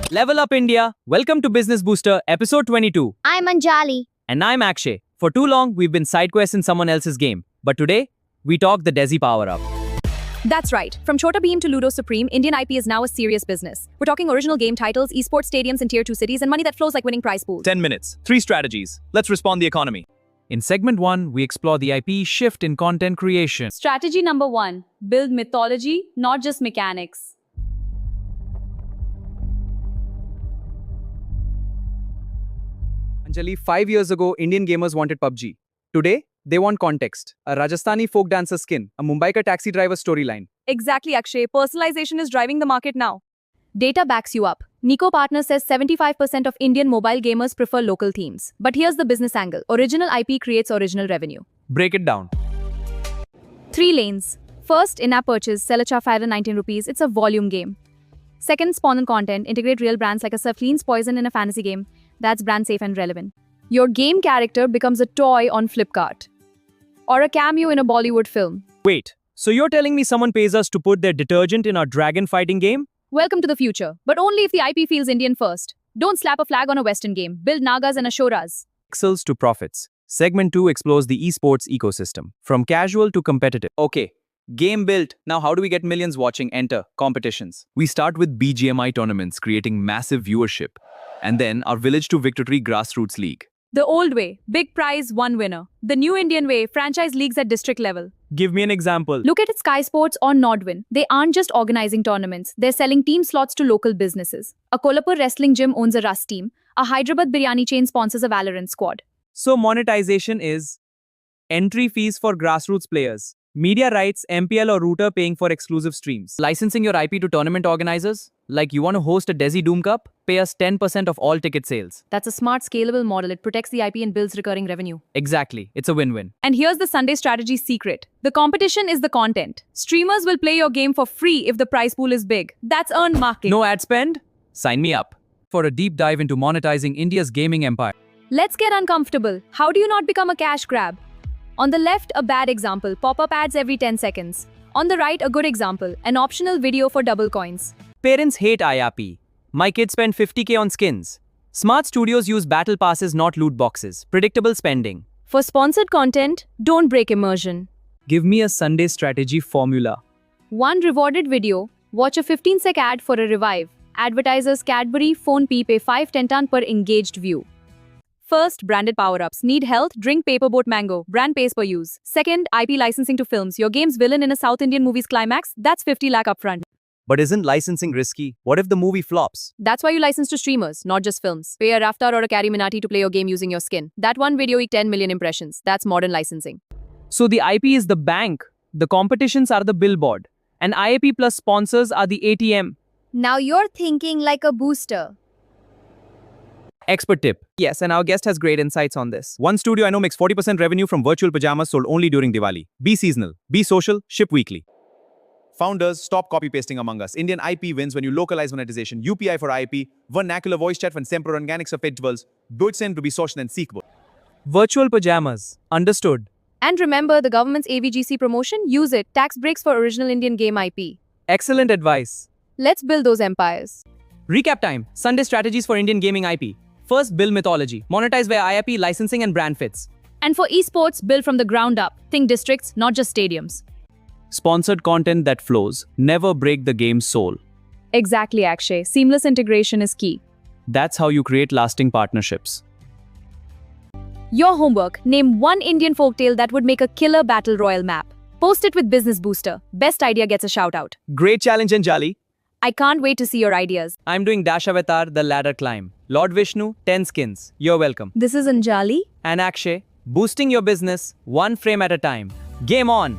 Level up India. Welcome to Business Booster, episode 22. I'm Anjali. And I'm Akshay. For too long, we've been side quests in someone else's game. But today, we talk the Desi Power Up. That's right. From Chota Beam to Ludo Supreme, Indian IP is now a serious business. We're talking original game titles, esports stadiums in tier 2 cities, and money that flows like winning prize pools. 10 minutes, 3 strategies. Let's respond the economy. In segment 1, we explore the IP shift in content creation. Strategy number 1. Build mythology, not just mechanics. Anjali, 5 years ago, Indian gamers wanted PUBG. Today, they want context. A Rajasthani folk dancer skin, a Mumbai ka taxi driver storyline. Exactly, Akshay. Personalization is driving the market now. Data backs you up. Nico Partner says 75% of Indian mobile gamers prefer local themes. But here's the business angle. Original IP creates original revenue. Break it down. 3 lanes. First, in-app purchase, sell a Chafire 19 rupees. It's a volume game. Second, spawn and content. Integrate real brands like a Surflean's Poison in a fantasy game. That's brand safe and relevant. Your game character becomes a toy on Flipkart. Or a cameo in a Bollywood film. Wait, so you're telling me someone pays us to put their detergent in our dragon fighting game? Welcome to the future, but only if the IP feels Indian first. Don't slap a flag on a Western game. Build Nagas and Ashoras. Pixels to profits. Segment 2 explores the esports ecosystem, from casual to competitive. Okay, game built. Now how do we get millions watching? Enter competitions. We start with BGMI tournaments, creating massive viewership. And then our Village to Victory Grassroots League. The old way, big prize, one winner. The new Indian way, franchise leagues at district level. Give me an example. Look at Sky Sports or Nodwin. They aren't just organizing tournaments, they're selling team slots to local businesses. A Kolhapur wrestling gym owns a Rust team. A Hyderabad biryani chain sponsors a Valorant squad. So monetization is entry fees for grassroots players, media rights, MPL or router paying for exclusive streams. Licensing your IP to tournament organizers? Like you want to host a Desi Doom Cup? Pay us 10% of all ticket sales. That's a smart, scalable model. It protects the IP and builds recurring revenue. Exactly. It's a win-win. And here's the Sunday strategy secret. The competition is the content. Streamers will play your game for free if the prize pool is big. That's earned marketing. No ad spend? Sign me up. For a deep dive into monetizing India's gaming empire. Let's get uncomfortable. How do you not become a cash grab? On the left, a bad example. Pop-up ads every 10 seconds. On the right, a good example. An optional video for double coins. Parents hate IRP. My kids spend 50k on skins. Smart studios use battle passes, not loot boxes. Predictable spending. For sponsored content, don't break immersion. Give me a Sunday strategy formula. 1 rewarded video. Watch a 15-sec ad for a revive. Advertisers Cadbury, PhonePe pay 5-10 ton per engaged view. First, branded power-ups. Need health? Drink Paperboat Mango. Brand pays per use. Second, IP licensing to films. Your game's villain in a South Indian movie's climax? That's 50 lakh upfront. But isn't licensing risky? What if the movie flops? That's why you license to streamers, not just films. Pay a Raftar or a Carrie Minati to play your game using your skin. That one video eked 10 million impressions. That's modern licensing. So the IP is the bank, the competitions are the billboard, and IAP plus sponsors are the ATM. Now you're thinking like a booster. Expert tip. Yes, and our guest has great insights on this. One studio I know makes 40% revenue from virtual pajamas sold only during Diwali. Be seasonal, be social, ship weekly. Founders, stop copy-pasting among us. Indian IP wins when you localize monetization. UPI for IP, vernacular voice chat when sempre organics of festivals. Deutschen to be social and seekable. Virtual pajamas. Understood. And remember the government's AVGC promotion? Use it. Tax breaks for original Indian game IP. Excellent advice. Let's build those empires. Recap time. Sunday strategies for Indian gaming IP. First, build mythology. Monetize via IIP, licensing and brand fits. And for esports, build from the ground up. Think districts, not just stadiums. Sponsored content that flows. Never break the game's soul. Exactly, Akshay. Seamless integration is key. That's how you create lasting partnerships. Your homework. Name one Indian folktale that would make a killer battle royal map. Post it with Business Booster. Best idea gets a shout out. Great challenge, Anjali. I can't wait to see your ideas. I'm doing Dashavatar, the ladder climb. Lord Vishnu, 10 skins. You're welcome. This is Anjali. And Akshay, boosting your business, one frame at a time. Game on!